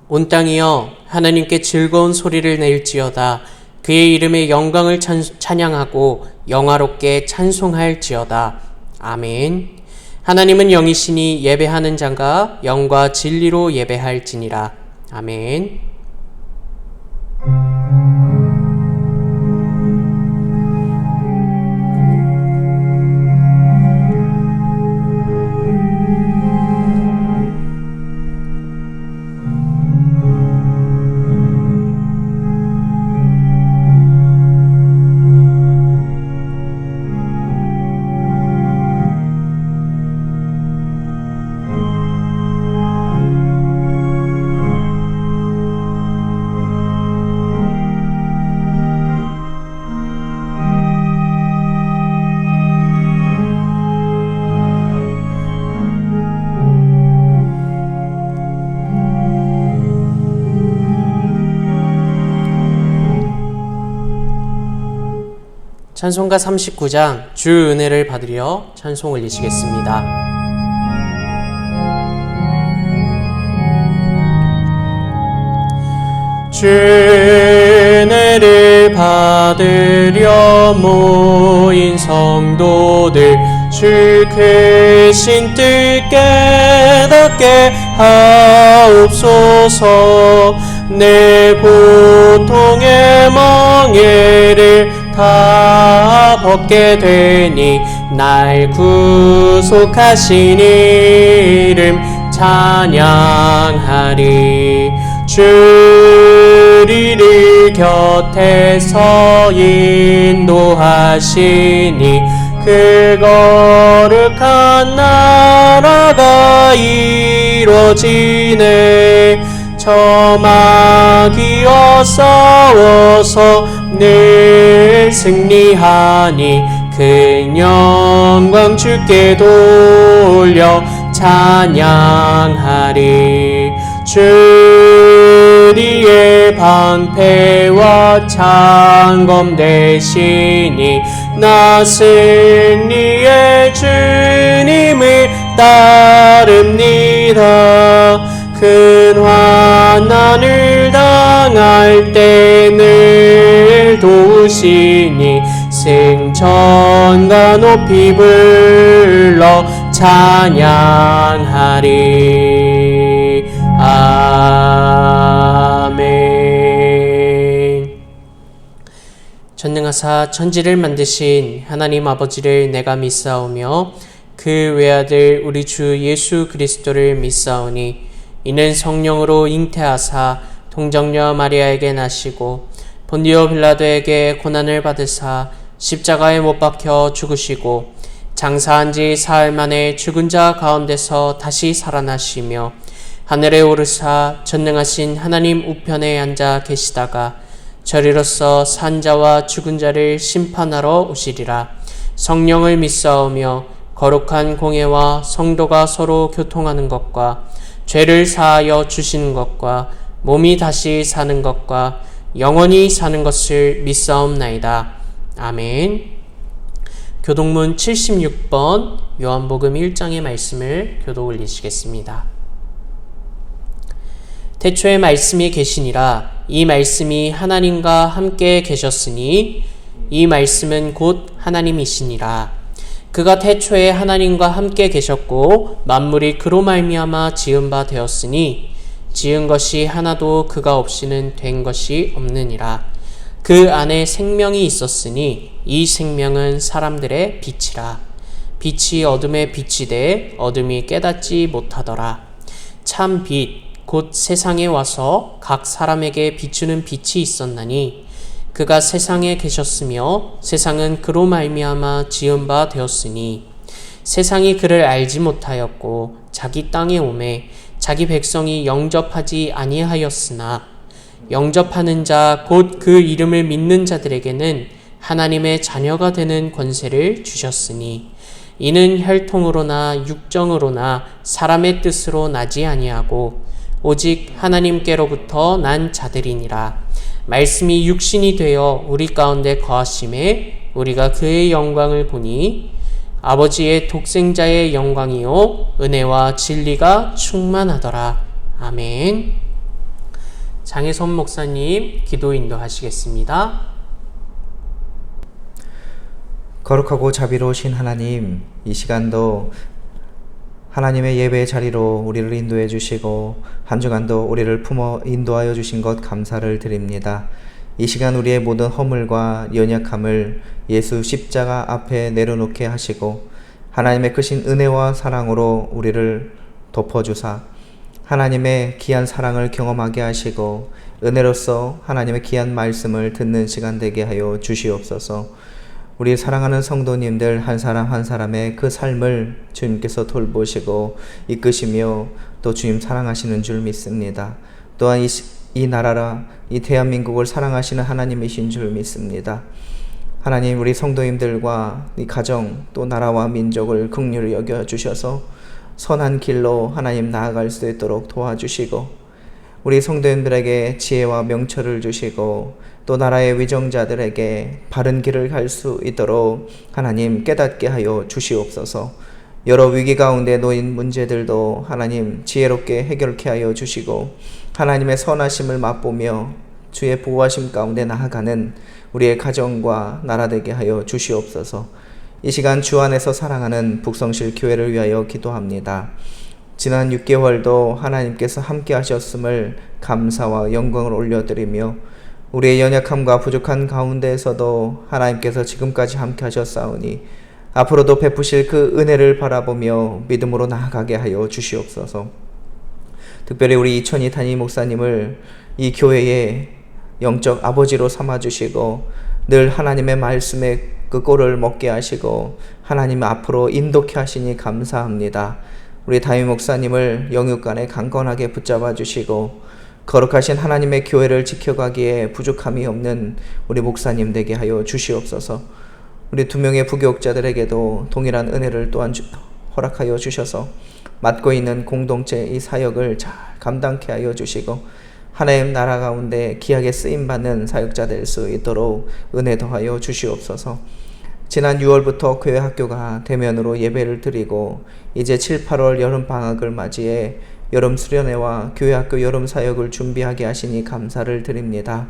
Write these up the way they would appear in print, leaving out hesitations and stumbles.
온 땅이여 하나님께 즐거운 소리를 낼지어다. 그의 이름의 영광을 찬양하고 영화롭게 찬송할지어다. 아멘. 하나님은 영이시니 예배하는 자가 영과 진리로 예배할지니라. 아멘. 찬송가 39장 주 은혜를 받으려 찬송 올리시겠습니다. 주 은혜를 받으려 모인 성도들 주 크신 뜻 깨닫게 하옵소서. 내 고통의 멍에를 다 벗게 되니 날 구속하신 이름 찬양하리. 주리를 곁에서 인도하시니 그 거룩한 나라가 이루어지네. 저마귀와 싸워서 늘 승리하니 그 영광 주께 돌려 찬양하리. 주리의 방패와 창검 되시니 나 승리의 주님을 따릅니다. 큰 환난을 당할 때 늘 도우시니 승천과 높이 불러 찬양하리. 아멘. 전능하사 천지를 만드신 하나님 아버지를 내가 믿사오며 그 외아들 우리 주 예수 그리스도를 믿사오니 이는 성령으로 잉태하사 동정녀 마리아에게 나시고 본디오 빌라도에게 고난을 받으사 십자가에 못 박혀 죽으시고 장사한 지 사흘 만에 죽은 자 가운데서 다시 살아나시며 하늘에 오르사 전능하신 하나님 우편에 앉아 계시다가 저리로서 산 자와 죽은 자를 심판하러 오시리라. 성령을 믿사오며 거룩한 공예와 성도가 서로 교통하는 것과 죄를 사하여 주시는 것과 몸이 다시 사는 것과 영원히 사는 것을 믿사옵나이다. 아멘. 교동문 76번 요한복음 1장의 말씀을 교독 올리시겠습니다. 태초에 말씀이 계시니라. 이 말씀이 하나님과 함께 계셨으니 이 말씀은 곧 하나님이시니라. 그가 태초에 하나님과 함께 계셨고 만물이 그로 말미암아 지은 바 되었으니 지은 것이 하나도 그가 없이는 된 것이 없느니라. 그 안에 생명이 있었으니 이 생명은 사람들의 빛이라. 빛이 어둠에 비치되 어둠이 깨닫지 못하더라. 참 빛 곧 세상에 와서 각 사람에게 비추는 빛이 있었나니 그가 세상에 계셨으며 세상은 그로 말미암아 지은 바 되었으니 세상이 그를 알지 못하였고 자기 땅에 오매 자기 백성이 영접하지 아니하였으나 영접하는 자 곧 그 이름을 믿는 자들에게는 하나님의 자녀가 되는 권세를 주셨으니 이는 혈통으로나 육정으로나 사람의 뜻으로 나지 아니하고 오직 하나님께로부터 난 자들이니라. 말씀이 육신이 되어 우리 가운데 거하심에 우리가 그의 영광을 보니 아버지의 독생자의 영광이요 은혜와 진리가 충만하더라. 아멘. 장혜선 목사님 기도 인도하시겠습니다. 거룩하고 자비로우신 하나님, 이 시간도 하나님의 예배의 자리로 우리를 인도해 주시고 한 주간도 우리를 품어 인도하여 주신 것 감사를 드립니다. 이 시간 우리의 모든 허물과 연약함을 예수 십자가 앞에 내려놓게 하시고 하나님의 크신 은혜와 사랑으로 우리를 덮어주사 하나님의 귀한 사랑을 경험하게 하시고 은혜로서 하나님의 귀한 말씀을 듣는 시간 되게 하여 주시옵소서. 우리 사랑하는 성도님들 한 사람 한 사람의 그 삶을 주님께서 돌보시고 이끄시며 또 주님 사랑하시는 줄 믿습니다. 또한 이 나라라 이 대한민국을 사랑하시는 하나님이신 줄 믿습니다. 하나님, 우리 성도님들과 이 가정 또 나라와 민족을 긍휼히 여겨주셔서 선한 길로 하나님 나아갈 수 있도록 도와주시고 우리 성도님들에게 지혜와 명철을 주시고 또 나라의 위정자들에게 바른 길을 갈 수 있도록 하나님 깨닫게 하여 주시옵소서. 여러 위기 가운데 놓인 문제들도 하나님 지혜롭게 해결케 하여 주시고 하나님의 선하심을 맛보며 주의 보호하심 가운데 나아가는 우리의 가정과 나라 되게 하여 주시옵소서. 이 시간 주 안에서 사랑하는 북성실 교회를 위하여 기도합니다. 지난 6개월도 하나님께서 함께 하셨음을 감사와 영광을 올려드리며 우리의 연약함과 부족한 가운데에서도 하나님께서 지금까지 함께 하셨사오니 앞으로도 베푸실 그 은혜를 바라보며 믿음으로 나아가게 하여 주시옵소서. 특별히 우리 이천희 담임 목사님을 이 교회의 영적 아버지로 삼아주시고 늘 하나님의 말씀의 그 꼴을 먹게 하시고 하나님 앞으로 인도케 하시니 감사합니다. 우리 담임 목사님을 영육간에 강건하게 붙잡아 주시고 거룩하신 하나님의 교회를 지켜가기에 부족함이 없는 우리 목사님 되게 하여 주시옵소서. 우리 두 명의 부교육자들에게도 동일한 은혜를 또한 허락하여 주셔서 맡고 있는 공동체 이 사역을 잘 감당케 하여 주시고 하나님 나라 가운데 귀하게 쓰임받는 사역자 될 수 있도록 은혜 더하여 주시옵소서. 지난 6월부터 교회 학교가 대면으로 예배를 드리고 이제 7, 8월 여름방학을 맞이해 여름 수련회와 교회 학교 여름 사역을 준비하게 하시니 감사를 드립니다.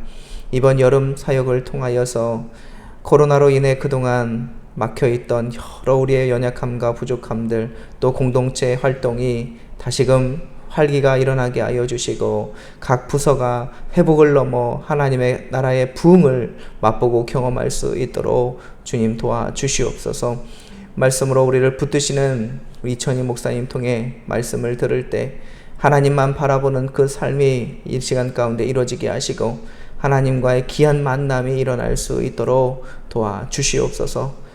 이번 여름 사역을 통하여서 코로나로 인해 그동안 막혀있던 여러 우리의 연약함과 부족함들 또 공동체 활동이 다시금 활기가 일어나게 하여 주시고 각 부서가 회복을 넘어 하나님의 나라의 부흥을 맛보고 경험할 수 있도록 주님 도와주시옵소서. 말씀으로 우리를 붙드시는 이천희 목사님 통해 말씀을 들을 때 하나님만 바라보는 그 삶이 이 시간 가운데 이루어지게 하시고 하나님과의 귀한 만남이 일어날 수 있도록 도와주시옵소서.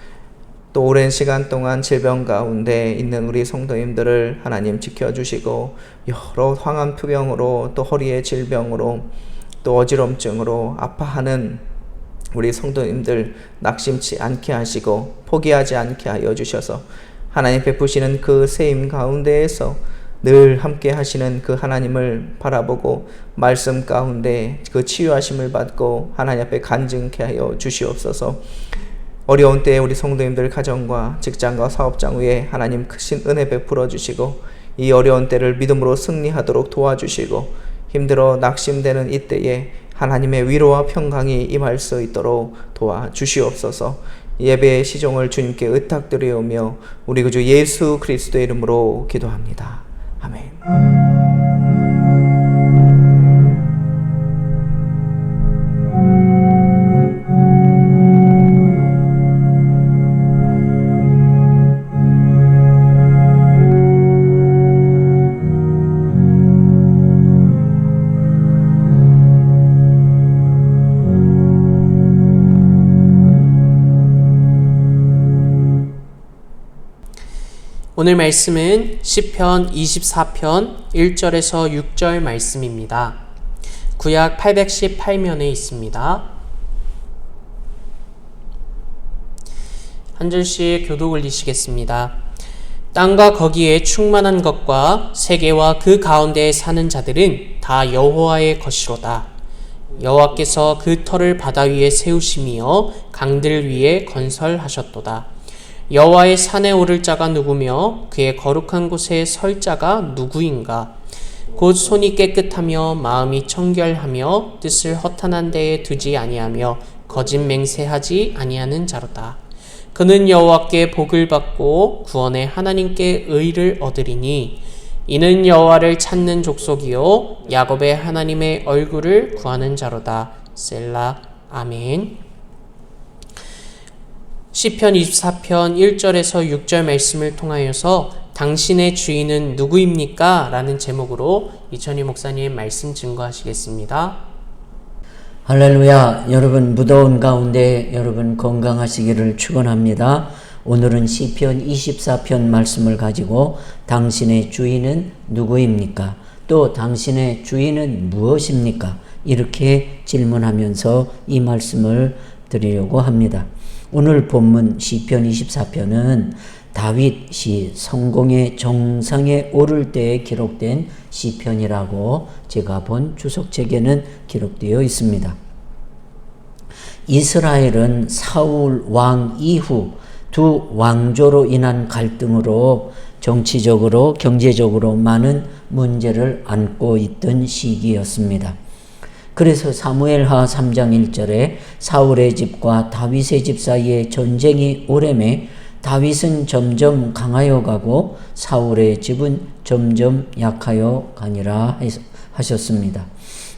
또 오랜 시간 동안 질병 가운데 있는 우리 성도님들을 하나님 지켜주시고 여러 황암투병으로 또 허리의 질병으로 또 어지럼증으로 아파하는 우리 성도님들 낙심치 않게 하시고 포기하지 않게 하여 주셔서 하나님 베푸시는 그 세임 가운데에서 늘 함께 하시는 그 하나님을 바라보고 말씀 가운데 그 치유하심을 받고 하나님 앞에 간증케 하여 주시옵소서. 어려운 때에 우리 성도님들 가정과 직장과 사업장 위에 하나님 크신 은혜 베풀어 주시고 이 어려운 때를 믿음으로 승리하도록 도와주시고 힘들어 낙심되는 이때에 하나님의 위로와 평강이 임할 수 있도록 도와주시옵소서. 예배의 시종을 주님께 의탁드리오며 우리 구주 예수 그리스도의 이름으로 기도합니다. 아멘. 오늘 말씀은 시편 24편 1절에서 6절 말씀입니다. 구약 818면에 있습니다. 한 절씩 교독 올리시겠습니다. 땅과 거기에 충만한 것과 세계와 그 가운데에 사는 자들은 다 여호와의 것이로다. 여호와께서 그 터를 바다 위에 세우심이여 강들 위에 건설하셨도다. 여호와의 산에 오를 자가 누구며 그의 거룩한 곳에 설 자가 누구인가? 곧 손이 깨끗하며 마음이 청결하며 뜻을 허탄한 데에 두지 아니하며 거짓 맹세하지 아니하는 자로다. 그는 여호와께 복을 받고 구원의 하나님께 의를 얻으리니 이는 여호와를 찾는 족속이요 야곱의 하나님의 얼굴을 구하는 자로다. 셀라. 아멘. 시편 24편 1절에서 6절 말씀을 통하여서 당신의 주인은 누구입니까? 라는 제목으로 이천희 목사님 말씀 증거하시겠습니다. 할렐루야. 여러분 무더운 가운데 여러분 건강하시기를 축원합니다. 오늘은 시편 24편 말씀을 가지고 당신의 주인은 누구입니까? 또 당신의 주인은 무엇입니까? 이렇게 질문하면서 이 말씀을 드리려고 합니다. 오늘 본문 시편 24편은 다윗이 성공의 정상에 오를 때에 기록된 시편이라고 제가 본 주석책에는 기록되어 있습니다. 이스라엘은 사울 왕 이후 두 왕조로 인한 갈등으로 정치적으로 경제적으로 많은 문제를 안고 있던 시기였습니다. 그래서 사무엘하 3장 1절에 사울의 집과 다윗의 집 사이에 전쟁이 오래매 다윗은 점점 강하여 가고 사울의 집은 점점 약하여 가니라 하셨습니다.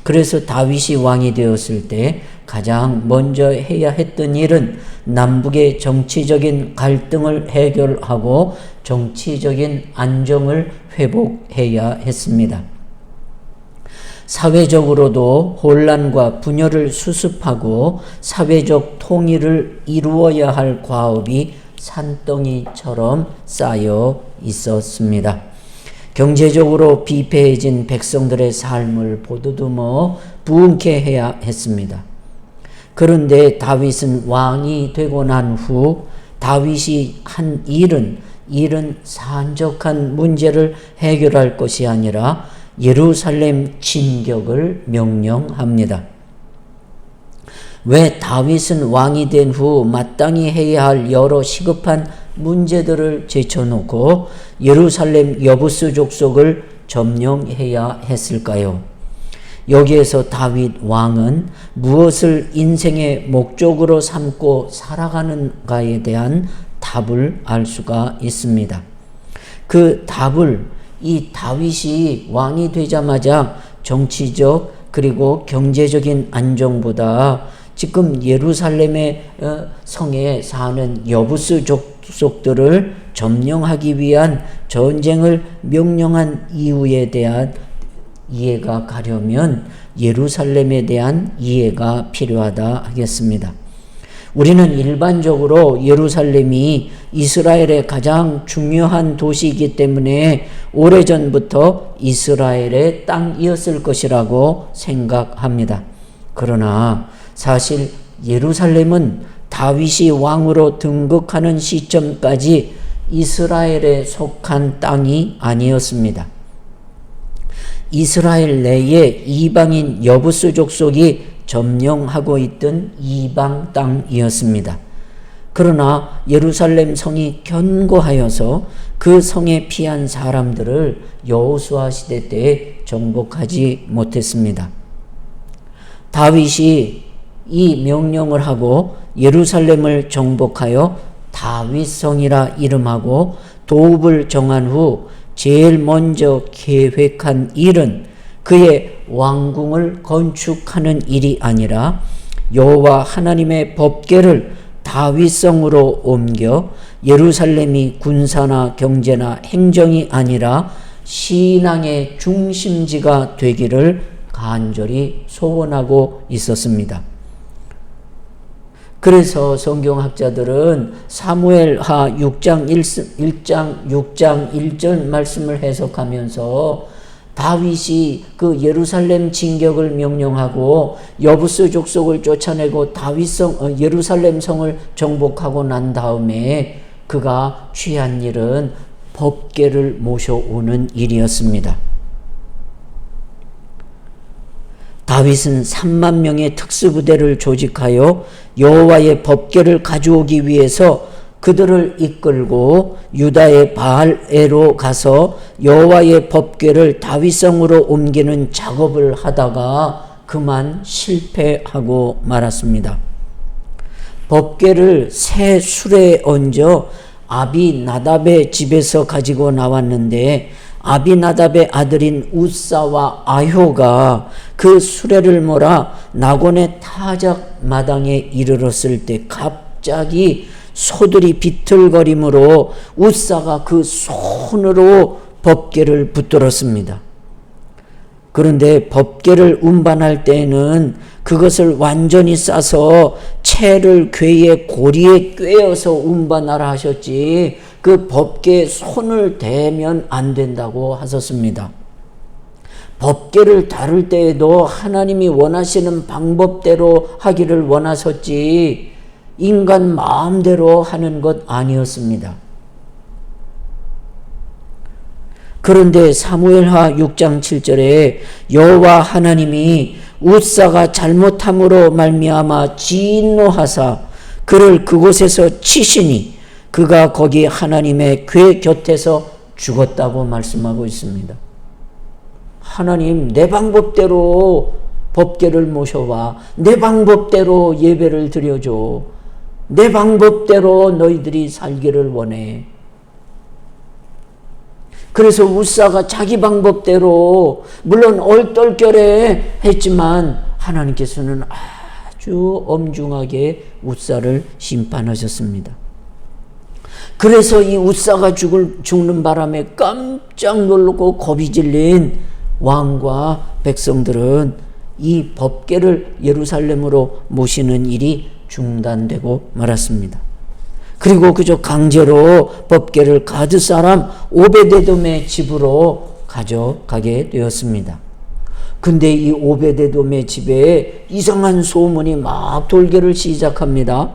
그래서 다윗이 왕이 되었을 때 가장 먼저 해야 했던 일은 남북의 정치적인 갈등을 해결하고 정치적인 안정을 회복해야 했습니다. 사회적으로도 혼란과 분열을 수습하고 사회적 통일을 이루어야 할 과업이 산더미처럼 쌓여 있었습니다. 경제적으로 비패해진 백성들의 삶을 보듬어 부흥케 해야 했습니다. 그런데 다윗은 왕이 되고 난 후 다윗이 한 일은 산적한 문제를 해결할 것이 아니라 예루살렘 진격을 명령합니다. 왜 다윗은 왕이 된 후 마땅히 해야 할 여러 시급한 문제들을 제쳐놓고 예루살렘 여부스 족속을 점령해야 했을까요? 여기에서 다윗 왕은 무엇을 인생의 목적으로 삼고 살아가는가에 대한 답을 알 수가 있습니다. 그 답을 이 다윗이 왕이 되자마자 정치적 그리고 경제적인 안정보다 지금 예루살렘의 성에 사는 여부스 족속들을 점령하기 위한 전쟁을 명령한 이유에 대한 이해가 가려면 예루살렘에 대한 이해가 필요하다 하겠습니다. 우리는 일반적으로 예루살렘이 이스라엘의 가장 중요한 도시이기 때문에 오래전부터 이스라엘의 땅이었을 것이라고 생각합니다. 그러나 사실 예루살렘은 다윗이 왕으로 등극하는 시점까지 이스라엘에 속한 땅이 아니었습니다. 이스라엘 내에 이방인 여부스 족속이 점령하고 있던 이방 땅이었습니다. 그러나 예루살렘 성이 견고하여서 그 성에 피한 사람들을 여호수아 시대 때 정복하지 못했습니다. 다윗이 이 명령을 하고 예루살렘을 정복하여 다윗성이라 이름하고 도읍을 정한 후 제일 먼저 계획한 일은 그의 왕궁을 건축하는 일이 아니라 여호와 하나님의 법궤를 다윗성으로 옮겨 예루살렘이 군사나 경제나 행정이 아니라 신앙의 중심지가 되기를 간절히 소원하고 있었습니다. 그래서 성경학자들은 사무엘하 6장 1절 말씀을 해석하면서 다윗이 그 예루살렘 진격을 명령하고 여부스 족속을 쫓아내고 예루살렘 성을 정복하고 난 다음에 그가 취한 일은 법궤를 모셔오는 일이었습니다. 다윗은 3만 명의 특수부대를 조직하여 여호와의 법궤를 가져오기 위해서 그들을 이끌고 유다의 바알에로 가서 여호와의 법궤를 다윗성으로 옮기는 작업을 하다가 그만 실패하고 말았습니다. 법궤를 새 수레에 얹어 아비나답의 집에서 가지고 나왔는데 아비나답의 아들인 우사와 아효가 그 수레를 몰아 나곤의 타작 마당에 이르렀을 때 갑자기 소들이 비틀거림으로 우사가 그 손으로 법궤를 붙들었습니다. 그런데 법궤를 운반할 때에는 그것을 완전히 싸서 채를 궤의 고리에 꿰어서 운반하라 하셨지 그 법궤에 손을 대면 안 된다고 하셨습니다. 법궤를 다룰 때에도 하나님이 원하시는 방법대로 하기를 원하셨지 인간 마음대로 하는 것 아니었습니다. 그런데 사무엘하 6장 7절에 여호와 하나님이 우사가 잘못함으로 말미암아 진노하사 그를 그곳에서 치시니 그가 거기 하나님의 궤 곁에서 죽었다고 말씀하고 있습니다. 하나님 내 방법대로 법궤를 모셔와 내 방법대로 예배를 드려줘. 내 방법대로 너희들이 살기를 원해. 그래서 우사가 자기 방법대로 물론 얼떨결에 했지만 하나님께서는 아주 엄중하게 우사를 심판하셨습니다. 그래서 이 우사가 죽는 바람에 깜짝 놀라고 겁이 질린 왕과 백성들은 이 법궤를 예루살렘으로 모시는 일이 중단되고 말았습니다. 그리고 그저 강제로 법궤를 가드 사람 오베데돔의 집으로 가져가게 되었습니다. 근데 이 오베데돔의 집에 이상한 소문이 막 돌기를 시작합니다.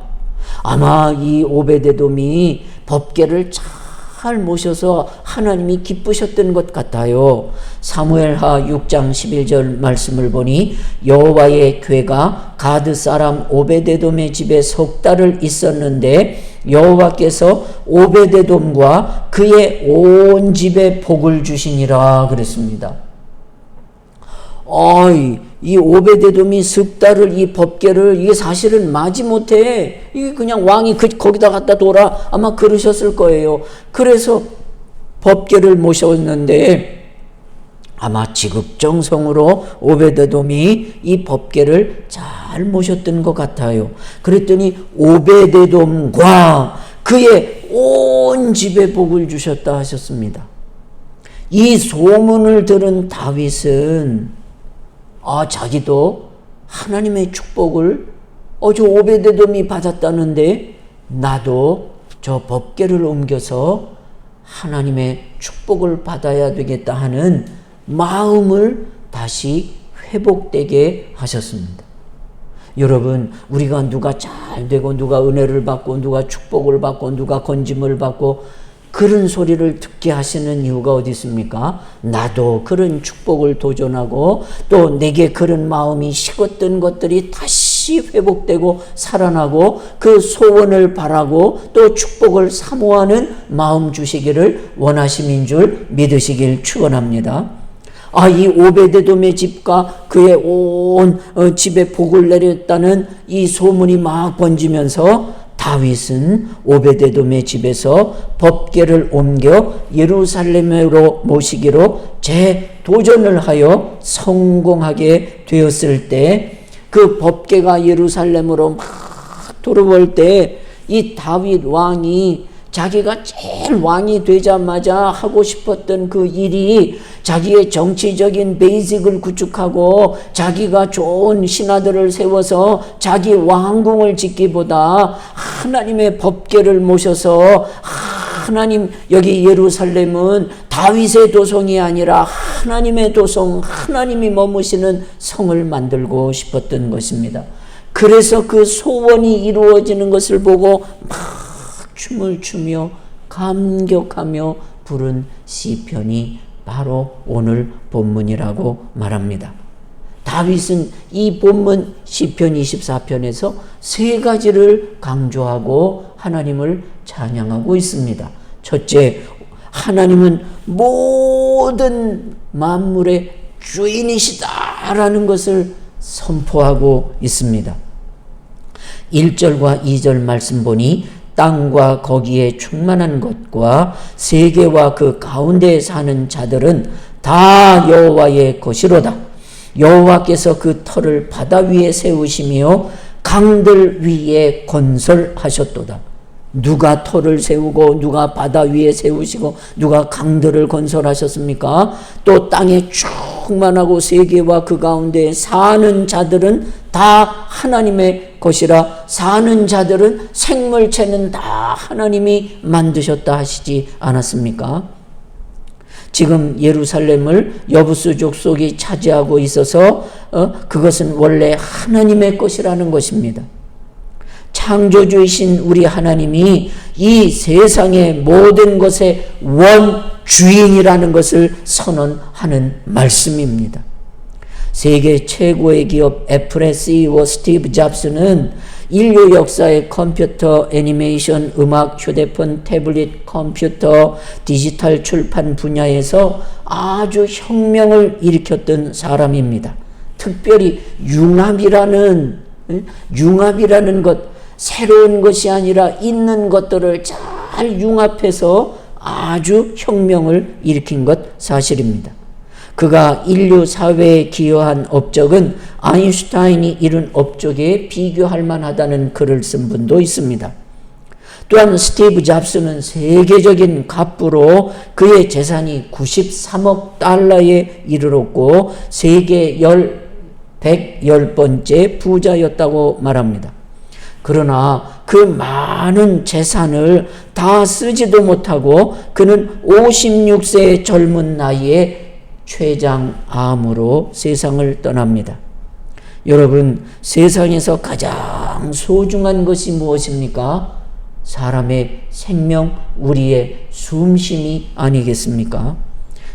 아마 이 오베데돔이 법궤를 잘 모셔서 하나님이 기쁘셨던 것 같아요. 사무엘하 6장 11절 말씀을 보니 여호와의 궤가 가드 사람 오베데돔의 집에 석 달을 있었는데 여호와께서 오베데돔과 그의 온 집에 복을 주시니라 그랬습니다. 이 오베데돔이 석 달을 이 법궤를 이게 사실은 마지못해 이게 그냥 왕이 거기다 갖다 둬라 아마 그러셨을 거예요. 그래서 법궤를 모셨는데 아마 지극정성으로 오베데돔이 이 법궤를 잘 모셨던 것 같아요. 그랬더니 오베데돔과 그의 온 집에 복을 주셨다 하셨습니다. 이 소문을 들은 다윗은 자기도 하나님의 축복을 저 오베데돔이 받았다는데 나도 저 법궤를 옮겨서 하나님의 축복을 받아야 되겠다 하는 마음을 다시 회복되게 하셨습니다. 여러분, 우리가 누가 잘 되고 누가 은혜를 받고 누가 축복을 받고 누가 건짐을 받고 그런 소리를 듣게 하시는 이유가 어디 있습니까? 나도 그런 축복을 도전하고 또 내게 그런 마음이 식었던 것들이 다시 회복되고 살아나고 그 소원을 바라고 또 축복을 사모하는 마음 주시기를 원하심인 줄 믿으시길 축원합니다. 이 오베데돔의 집과 그의 온 집에 복을 내렸다는 이 소문이 막 번지면서 다윗은 오베데돔의 집에서 법궤를 옮겨 예루살렘으로 모시기로 재도전을 하여 성공하게 되었을 때 그 법궤가 예루살렘으로 막 들어올 때 이 다윗 왕이 자기가 제일 왕이 되자마자 하고 싶었던 그 일이 자기의 정치적인 베이직을 구축하고 자기가 좋은 신하들을 세워서 자기 왕궁을 짓기보다 하나님의 법궤를 모셔서 하나님 여기 예루살렘은 다윗의 도성이 아니라 하나님의 도성, 하나님이 머무시는 성을 만들고 싶었던 것입니다. 그래서 그 소원이 이루어지는 것을 보고 막 춤을 추며 감격하며 부른 시편이 바로 오늘 본문이라고 말합니다. 다윗은 이 본문 시편 24편에서 세 가지를 강조하고 하나님을 찬양하고 있습니다. 첫째, 하나님은 모든 만물의 주인이시다라는 것을 선포하고 있습니다. 1절과 2절 말씀 보니 땅과 거기에 충만한 것과 세계와 그 가운데에 사는 자들은 다 여호와의 것이로다. 여호와께서 그 터를 바다 위에 세우시며 강들 위에 건설하셨도다. 누가 터를 세우고 누가 바다 위에 세우시고 누가 강들을 건설하셨습니까? 또 땅에 충만하고 세계와 그 가운데 사는 자들은 다 하나님의 것이라. 사는 자들은 생물체는 다 하나님이 만드셨다 하시지 않았습니까? 지금 예루살렘을 여부수 족속이 차지하고 있어서 그것은 원래 하나님의 것이라는 것입니다. 창조주이신 우리 하나님이 이 세상의 모든 것의 원주인이라는 것을 선언하는 말씀입니다. 세계 최고의 기업 애플의 CEO 스티브 잡스는 인류 역사의 컴퓨터, 애니메이션, 음악, 휴대폰, 태블릿, 컴퓨터, 디지털 출판 분야에서 아주 혁명을 일으켰던 사람입니다. 특별히 융합이라는 것, 새로운 것이 아니라 있는 것들을 잘 융합해서 아주 혁명을 일으킨 것 사실입니다. 그가 인류 사회에 기여한 업적은 아인슈타인이 이룬 업적에 비교할 만하다는 글을 쓴 분도 있습니다. 또한 스티브 잡스는 세계적인 갑부로 그의 재산이 93억 달러에 이르렀고 세계 110번째 부자였다고 말합니다. 그러나 그 많은 재산을 다 쓰지도 못하고 그는 56세의 젊은 나이에 췌장암으로 세상을 떠납니다. 여러분, 세상에서 가장 소중한 것이 무엇입니까? 사람의 생명, 우리의 숨쉼이 아니겠습니까?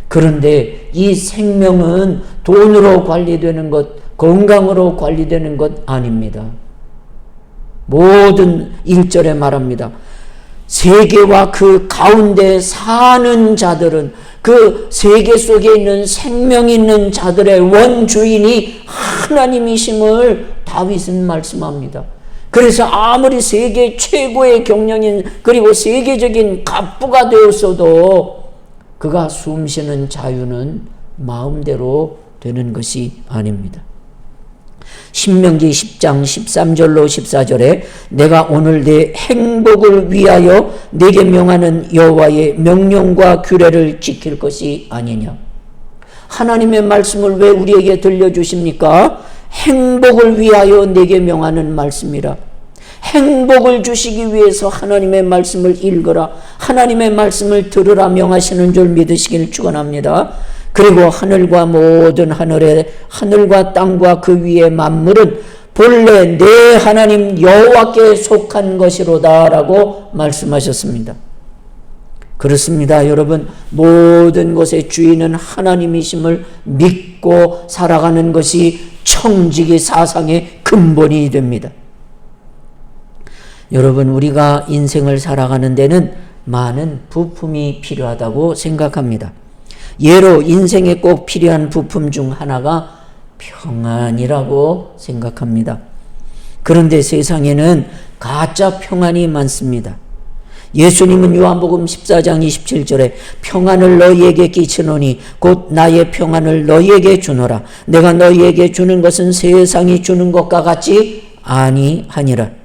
그런데 이 생명은 돈으로 관리되는 것, 건강으로 관리되는 것 아닙니다. 모든 1절에 말합니다. 세계와 그 가운데 사는 자들은 그 세계 속에 있는 생명 있는 자들의 원주인이 하나님이심을 다윗은 말씀합니다. 그래서 아무리 세계 최고의 경영인 그리고 세계적인 갑부가 되었어도 그가 숨쉬는 자유는 마음대로 되는 것이 아닙니다. 신명기 10장 13절로 14절에 내가 오늘 내 행복을 위하여 내게 명하는 여호와의 명령과 규례를 지킬 것이 아니냐. 하나님의 말씀을 왜 우리에게 들려주십니까? 행복을 위하여 내게 명하는 말씀이라. 행복을 주시기 위해서 하나님의 말씀을 읽으라. 하나님의 말씀을 들으라 명하시는 줄 믿으시길 축원합니다. 그리고 하늘과 모든 하늘과 땅과 그 위의 만물은 본래 내 하나님 여호와께 속한 것이로다라고 말씀하셨습니다. 그렇습니다, 여러분. 모든 것의 주인은 하나님이심을 믿고 살아가는 것이 청지기 사상의 근본이 됩니다. 여러분, 우리가 인생을 살아가는 데는 많은 부품이 필요하다고 생각합니다. 예로 인생에 꼭 필요한 부품 중 하나가 평안이라고 생각합니다. 그런데 세상에는 가짜 평안이 많습니다. 예수님은 요한복음 14장 27절에 평안을 너희에게 끼치노니 곧 나의 평안을 너희에게 주노라. 내가 너희에게 주는 것은 세상이 주는 것과 같지 아니하니라.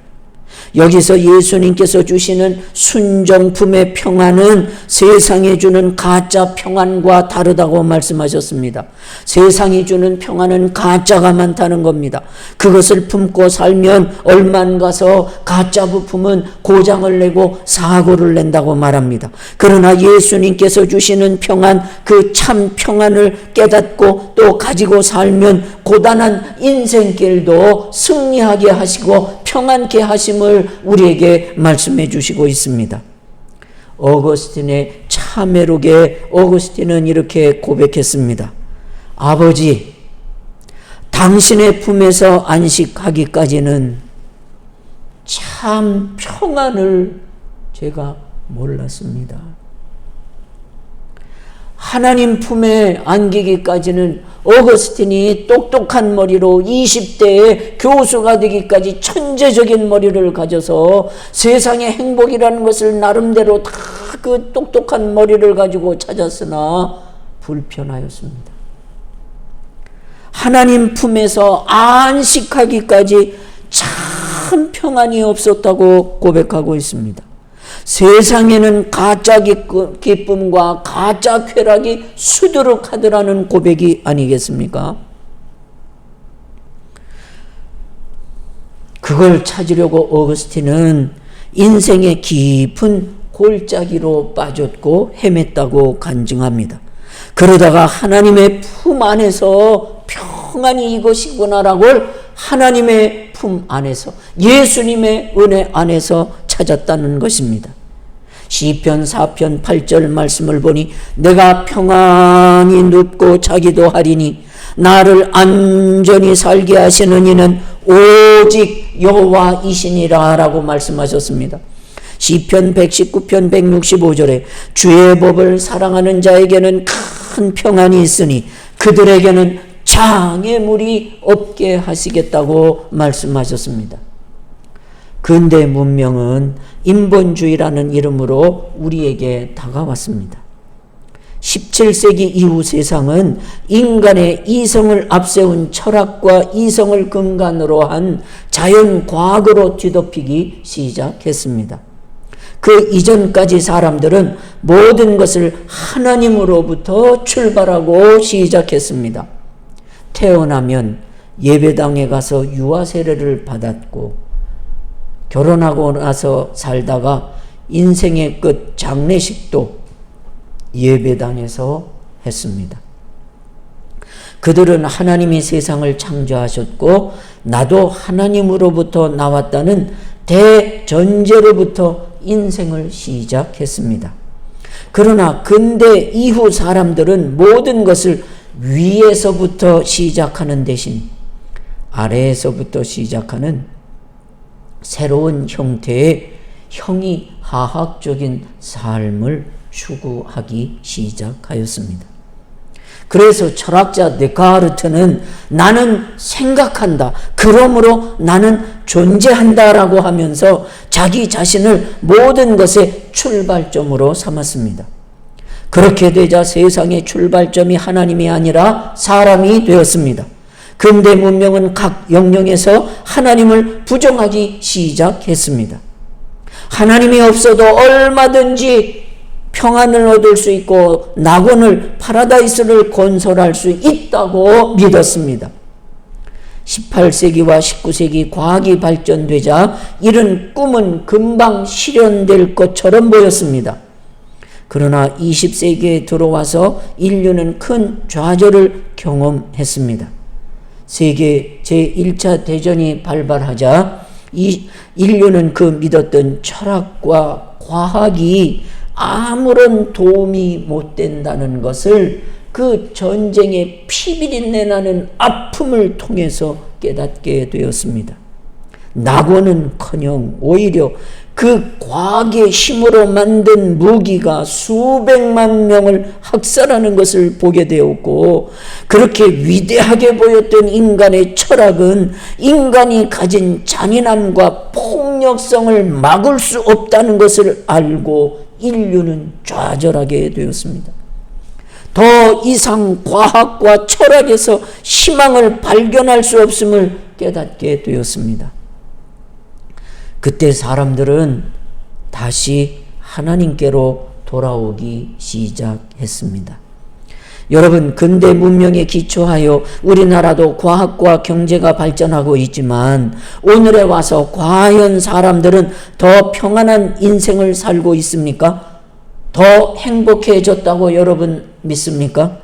여기서 예수님께서 주시는 순정품의 평안은 세상에 주는 가짜 평안과 다르다고 말씀하셨습니다. 세상이 주는 평안은 가짜가 많다는 겁니다. 그것을 품고 살면 얼마 안 가서 가짜 부품은 고장을 내고 사고를 낸다고 말합니다. 그러나 예수님께서 주시는 평안, 그 참 평안을 깨닫고 또 가지고 살면 고단한 인생길도 승리하게 하시고 평안케 하심을 우리에게 말씀해 주시고 있습니다. 어거스틴의 참회록에 어거스틴은 이렇게 고백했습니다. 아버지, 당신의 품에서 안식하기까지는 참 평안을 제가 몰랐습니다. 하나님 품에 안기기까지는 어거스틴이 똑똑한 머리로 20대에 교수가 되기까지 천재적인 머리를 가져서 세상의 행복이라는 것을 나름대로 다 그 똑똑한 머리를 가지고 찾았으나 불편하였습니다. 하나님 품에서 안식하기까지 참 평안이 없었다고 고백하고 있습니다. 세상에는 가짜 기쁨과 가짜 쾌락이 수두룩하더라는 고백이 아니겠습니까? 그걸 찾으려고 어거스틴은 인생의 깊은 골짜기로 빠졌고 헤맸다고 간증합니다. 그러다가 하나님의 품 안에서 평안이 이것이구나라고 하나님의 품 안에서 예수님의 은혜 안에서 찾았다는 것입니다. 시편 4편 8절 말씀을 보니 내가 평안히 눕고 자기도 하리니 나를 안전히 살게 하시는 이는 오직 여호와이시니라 라고 말씀하셨습니다. 시편 119편 165절에 주의 법을 사랑하는 자에게는 큰 평안이 있으니 그들에게는 장애물이 없게 하시겠다고 말씀하셨습니다. 근대 문명은 인본주의라는 이름으로 우리에게 다가왔습니다. 17세기 이후 세상은 인간의 이성을 앞세운 철학과 이성을 근간으로 한 자연과학으로 뒤덮이기 시작했습니다. 그 이전까지 사람들은 모든 것을 하나님으로부터 출발하고 시작했습니다. 태어나면 예배당에 가서 유아 세례를 받았고 결혼하고 나서 살다가 인생의 끝 장례식도 예배당에서 했습니다. 그들은 하나님이 세상을 창조하셨고 나도 하나님으로부터 나왔다는 대전제로부터 인생을 시작했습니다. 그러나 근대 이후 사람들은 모든 것을 위에서부터 시작하는 대신 아래에서부터 시작하는 새로운 형태의 형이하학적인 삶을 추구하기 시작하였습니다. 그래서 철학자 데카르트는 나는 생각한다, 그러므로 나는 존재한다라고 하면서 자기 자신을 모든 것의 출발점으로 삼았습니다. 그렇게 되자 세상의 출발점이 하나님이 아니라 사람이 되었습니다. 근대 문명은 각 영역에서 하나님을 부정하기 시작했습니다. 하나님이 없어도 얼마든지 평안을 얻을 수 있고 낙원을 파라다이스를 건설할 수 있다고 믿었습니다. 18세기와 19세기 과학이 발전되자 이런 꿈은 금방 실현될 것처럼 보였습니다. 그러나 20세기에 들어와서 인류는 큰 좌절을 경험했습니다. 세계 제1차 대전이 발발하자 인류는 그 믿었던 철학과 과학이 아무런 도움이 못 된다는 것을 그 전쟁의 피비린내 나는 아픔을 통해서 깨닫게 되었습니다. 낙원은커녕 오히려 그 과학의 힘으로 만든 무기가 수백만 명을 학살하는 것을 보게 되었고, 그렇게 위대하게 보였던 인간의 철학은 인간이 가진 잔인함과 폭력성을 막을 수 없다는 것을 알고 인류는 좌절하게 되었습니다. 더 이상 과학과 철학에서 희망을 발견할 수 없음을 깨닫게 되었습니다. 그때 사람들은 다시 하나님께로 돌아오기 시작했습니다. 여러분, 근대 문명에 기초하여 우리나라도 과학과 경제가 발전하고 있지만 오늘에 와서 과연 사람들은 더 평안한 인생을 살고 있습니까? 더 행복해졌다고 여러분 믿습니까?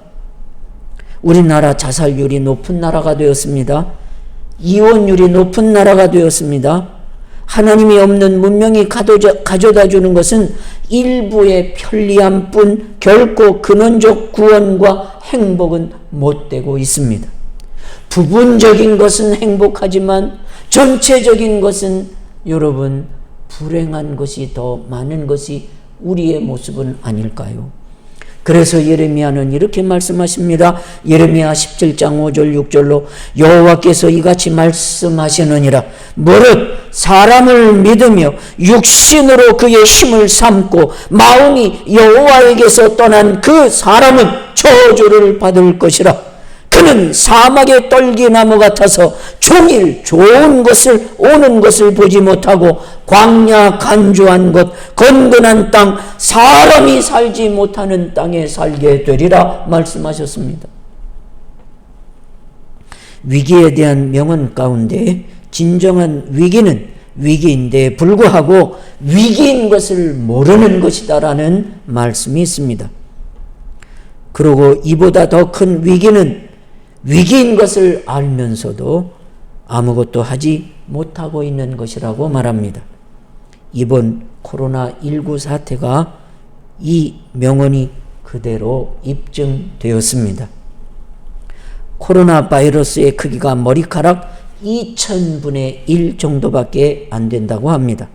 우리나라 자살률이 높은 나라가 되었습니다. 이혼율이 높은 나라가 되었습니다. 하나님이 없는 문명이 가져다 주는 것은 일부의 편리함뿐 결코 근원적 구원과 행복은 못 되고 있습니다. 부분적인 것은 행복하지만 전체적인 것은 여러분 불행한 것이 더 많은 것이 우리의 모습은 아닐까요? 그래서 예레미야는 이렇게 말씀하십니다. 예레미야 17장 5절 6절로 여호와께서 이같이 말씀하시느니라. 무릇 사람을 믿으며 육신으로 그의 힘을 삼고 마음이 여호와에게서 떠난 그 사람은 저주를 받을 것이라. 그는 사막의 떨기나무 같아서 종일 좋은 것을 오는 것을 보지 못하고 광야 간주한 곳 건건한 땅 사람이 살지 못하는 땅에 살게 되리라 말씀하셨습니다. 위기에 대한 명언 가운데 진정한 위기는 위기인데 불구하고 위기인 것을 모르는 것이다라는 말씀이 있습니다. 그리고 이보다 더 큰 위기는 위기인 것을 알면서도 아무것도 하지 못하고 있는 것이라고 말합니다. 이번 코로나19 사태가 이 명언이 그대로 입증되었습니다. 코로나 바이러스의 크기가 머리카락 2000분의 1 정도밖에 안 된다고 합니다.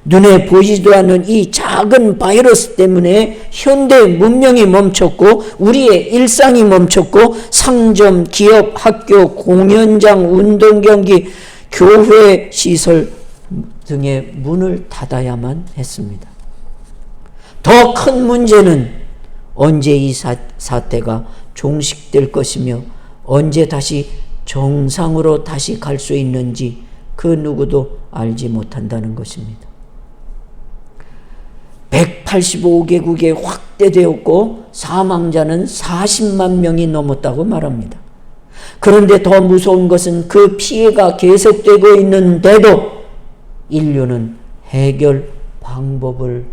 눈에 보이지도 않는 이 작은 바이러스 때문에 현대 문명이 멈췄고 우리의 일상이 멈췄고 상점, 기업, 학교, 공연장, 운동경기, 교회 시설 등의 문을 닫아야만 했습니다. 더 큰 문제는 언제 이 사태가 종식될 것이며 언제 다시 정상으로 다시 갈 수 있는지 그 누구도 알지 못한다는 것입니다. 185개국에 확대되었고 사망자는 40만 명이 넘었다고 말합니다. 그런데 더 무서운 것은 그 피해가 계속되고 있는데도 인류는 해결 방법을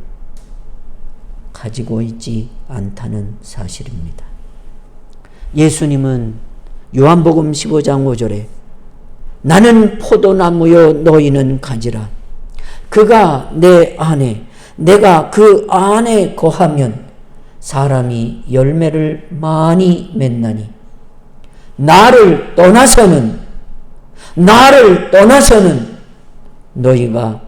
가지고 있지 않다는 사실입니다. 예수님은 요한복음 15장 5절에 나는 포도나무요 너희는 가지라. 그가 내 안에 내가 그 안에 거하면 사람이 열매를 많이 맺나니 나를 떠나서는 너희가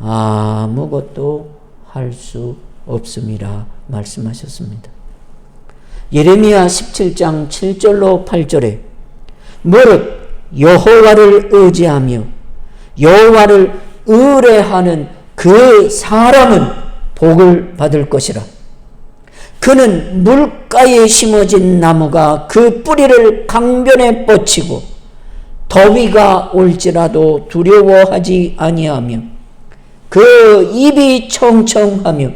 아무것도 할 수 없음이라 말씀하셨습니다. 예레미야 17장 7절로 8절에 무릇 여호와를 의지하며 여호와를 의뢰하는 그 사람은 복을 받을 것이라. 그는 물가에 심어진 나무가 그 뿌리를 강변에 뻗치고 더위가 올지라도 두려워하지 아니하며 그 입이 청청하며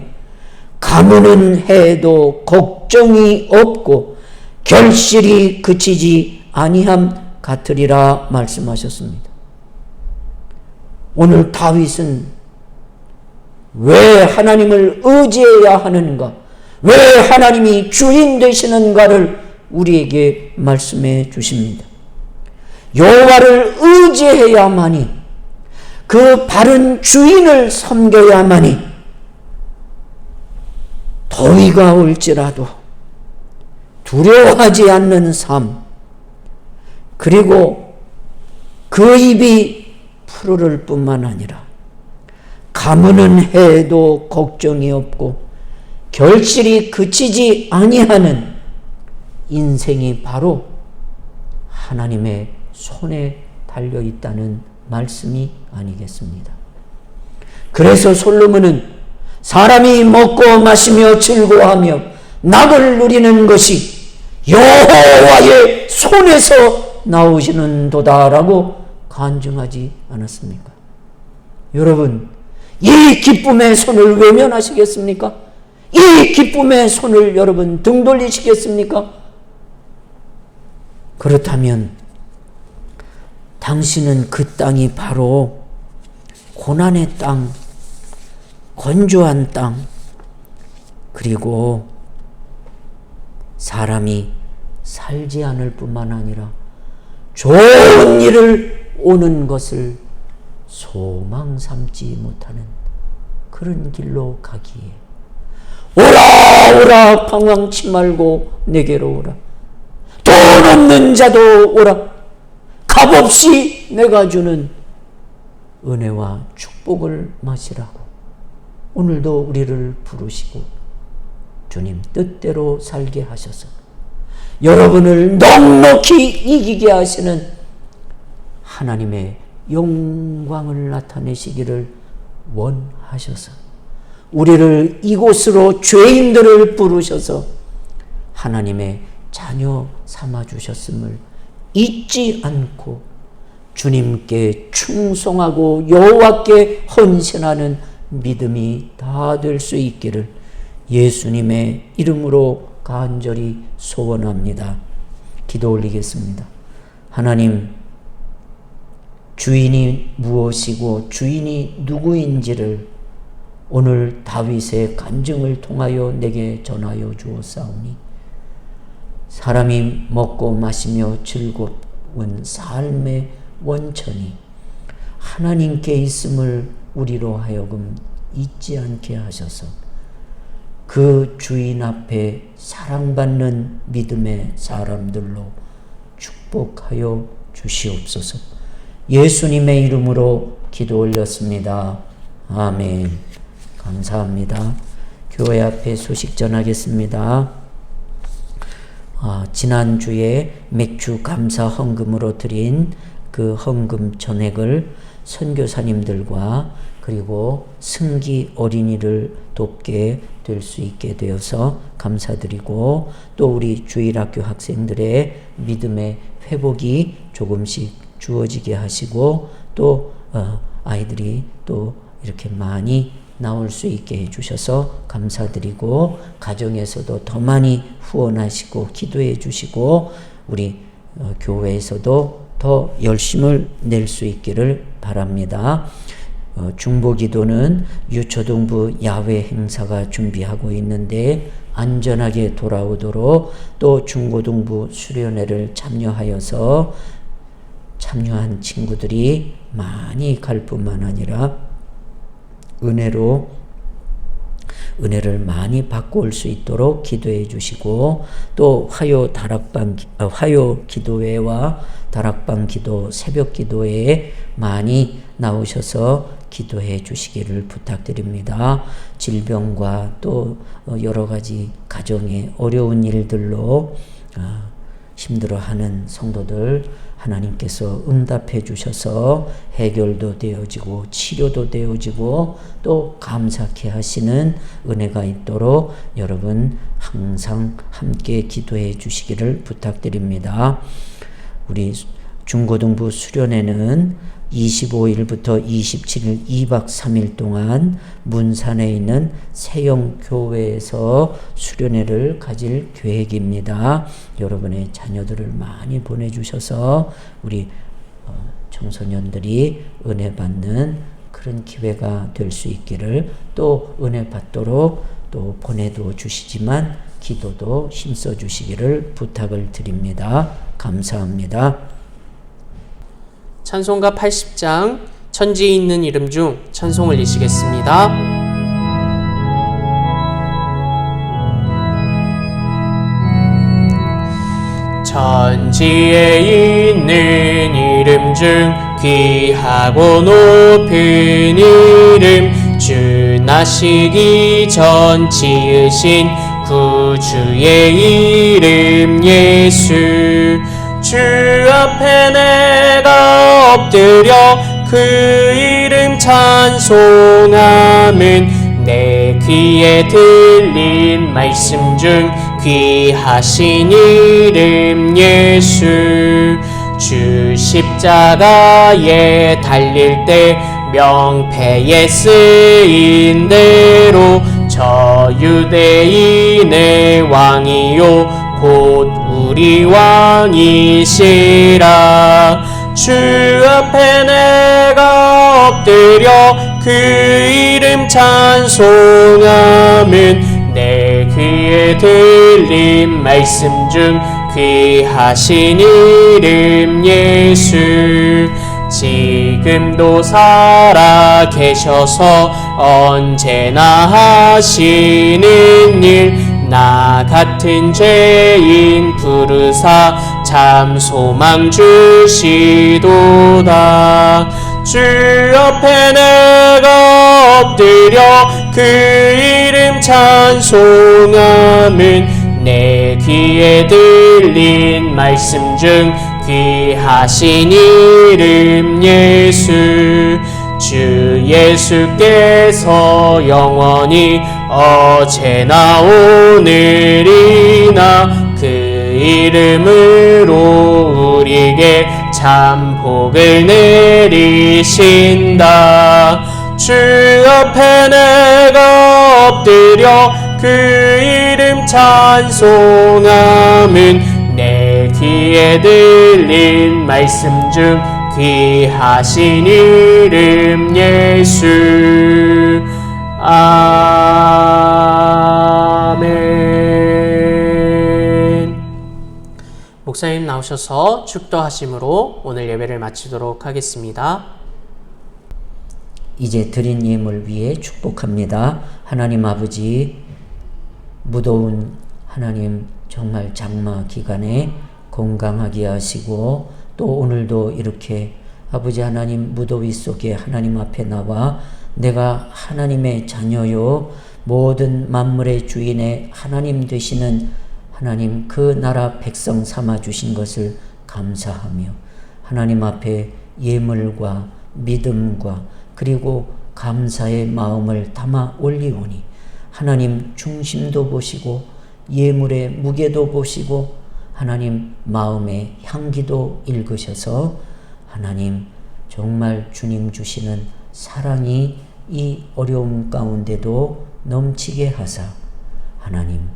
가무는 해도 걱정이 없고 결실이 그치지 아니함 같으리라 말씀하셨습니다. 오늘 다윗은 왜 하나님을 의지해야 하는가? 왜 하나님이 주인 되시는가를 우리에게 말씀해 주십니다. 여호와를 의지해야만이 그 바른 주인을 섬겨야만이 더위가 올지라도 두려워하지 않는 삶 그리고 그 입이 푸르를 뿐만 아니라 가무는 해도 걱정이 없고 결실이 그치지 아니하는 인생이 바로 하나님의 손에 달려 있다는 말씀이 아니겠습니다. 그래서 솔로몬은 사람이 먹고 마시며 즐거워하며 낙을 누리는 것이 여호와의 손에서 나오시는 도다라고 간증하지 않았습니까? 여러분, 이 기쁨의 손을 외면하시겠습니까? 이 기쁨의 손을 여러분 등 돌리시겠습니까? 그렇다면 당신은 그 땅이 바로 고난의 땅, 건조한 땅, 그리고 사람이 살지 않을 뿐만 아니라 좋은 일을 오는 것을 소망 삼지 못하는 그런 길로 가기에 오라 오라 방황치 말고 내게로 오라. 돈 없는 자도 오라. 값없이 내가 주는 은혜와 축복을 마시라고 오늘도 우리를 부르시고 주님 뜻대로 살게 하셔서 여러분을 넉넉히 이기게 하시는 하나님의 영광을 나타내시기를 원하셔서 우리를 이곳으로 죄인들을 부르셔서 하나님의 자녀 삼아주셨음을 잊지 않고 주님께 충성하고 여호와께 헌신하는 믿음이 다 될 수 있기를 예수님의 이름으로 간절히 소원합니다. 기도 올리겠습니다. 하나님, 주인이 무엇이고 주인이 누구인지를 오늘 다윗의 간증을 통하여 내게 전하여 주었사오니 사람이 먹고 마시며 즐거운 삶의 원천이 하나님께 있음을 우리로 하여금 잊지 않게 하셔서 그 주인 앞에 사랑받는 믿음의 사람들로 축복하여 주시옵소서. 예수님의 이름으로 기도 올렸습니다. 아멘. 감사합니다. 교회 앞에 소식 전하겠습니다. 지난주에 맥주 감사 헌금으로 드린 그 헌금 전액을 선교사님들과 그리고 승기 어린이를 돕게 될 수 있게 되어서 감사드리고 또 우리 주일학교 학생들의 믿음의 회복이 조금씩 주어지게 하시고 또 아이들이 또 이렇게 많이 나올 수 있게 해주셔서 감사드리고 가정에서도 더 많이 후원하시고 기도해 주시고 우리 교회에서도 더 열심을 낼 수 있기를 바랍니다. 중보기도는 유초등부 야외 행사가 준비하고 있는데 안전하게 돌아오도록 또 중고등부 수련회를 참여하여서 참여한 친구들이 많이 갈 뿐만 아니라 은혜를 많이 받고 올 수 있도록 기도해 주시고 또 화요 기도회와 다락방 기도, 새벽 기도회에 많이 나오셔서 기도해 주시기를 부탁드립니다. 질병과 또 여러 가지 가정의 어려운 일들로 힘들어하는 성도들 하나님께서 응답해 주셔서 해결도 되어지고 치료도 되어지고 또 감사케 하시는 은혜가 있도록 여러분 항상 함께 기도해 주시기를 부탁드립니다. 우리 중고등부 수련회는 25일부터 27일 2박 3일 동안 문산에 있는 세영교회에서 수련회를 가질 계획입니다. 여러분의 자녀들을 많이 보내주셔서 우리 청소년들이 은혜 받는 그런 기회가 될 수 있기를 또 은혜 받도록 또 보내도 주시지만 기도도 힘써 주시기를 부탁을 드립니다. 감사합니다. 찬송가 80장 천지에 있는 이름 중 찬송을 이시겠습니다. 천지에 있는 이름 중 귀하고 높은 이름 주 나시기 전 지으신 구주의 이름 예수 주 앞에 내가 엎드려 그 이름 찬송함은 내 귀에 들린 말씀 중 귀하신 이름 예수 주 십자가에 달릴 때 명패에 쓰인 대로 저 유대인의 왕이요 곧 우리 왕이시라 주 앞에 내가 엎드려 그 이름 찬송함은 내 귀에 들린 말씀 중 귀하신 이름 예수 지금도 살아 계셔서 언제나 하시는 일 나 같은 죄인 부르사 참 소망 주시도다. 주 옆에 내가 엎드려 그 이름 찬송함은 내 귀에 들린 말씀 중 귀하신 이름 예수. 주 예수께서 영원히 어제나 오늘이나 그 이름으로 우리에게 참 복을 내리신다. 주 앞에 내가 엎드려 그 이름 찬송함은 내 귀에 들린 말씀 중 귀하신 이름 예수. 아멘. 목사님 나오셔서 축도하심으로 오늘 예배를 마치도록 하겠습니다. 이제 드린 예물 위에 축복합니다. 하나님 아버지, 무더운 하나님 정말 장마 기간에 건강하게 하시고 또 오늘도 이렇게 아버지 하나님 무더위 속에 하나님 앞에 나와 내가 하나님의 자녀요 모든 만물의 주인의 하나님 되시는 하나님 그 나라 백성 삼아 주신 것을 감사하며 하나님 앞에 예물과 믿음과 그리고 감사의 마음을 담아 올리오니 하나님 중심도 보시고 예물의 무게도 보시고 하나님 마음의 향기도 읽으셔서 하나님 정말 주님 주시는 사랑이 이 어려움 가운데도 넘치게 하사 하나님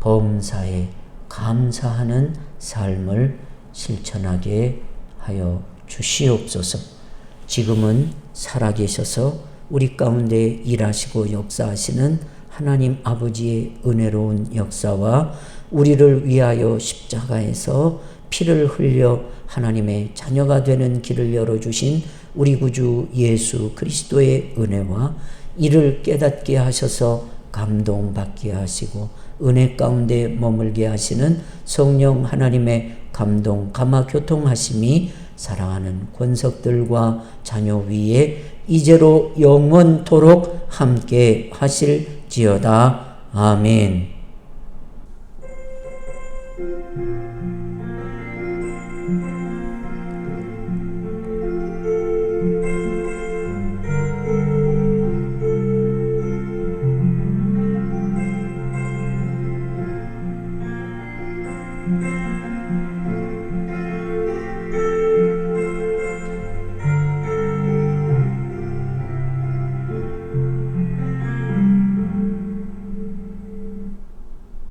범사에 감사하는 삶을 실천하게 하여 주시옵소서. 지금은 살아계셔서 우리 가운데 일하시고 역사하시는 하나님 아버지의 은혜로운 역사와 우리를 위하여 십자가에서 피를 흘려 하나님의 자녀가 되는 길을 열어주신 우리 구주 예수 그리스도의 은혜와 이를 깨닫게 하셔서 감동받게 하시고 은혜 가운데 머물게 하시는 성령 하나님의 감동 감화 교통하심이 사랑하는 권석들과 자녀 위에 이제로 영원토록 함께 하실지어다. 아멘.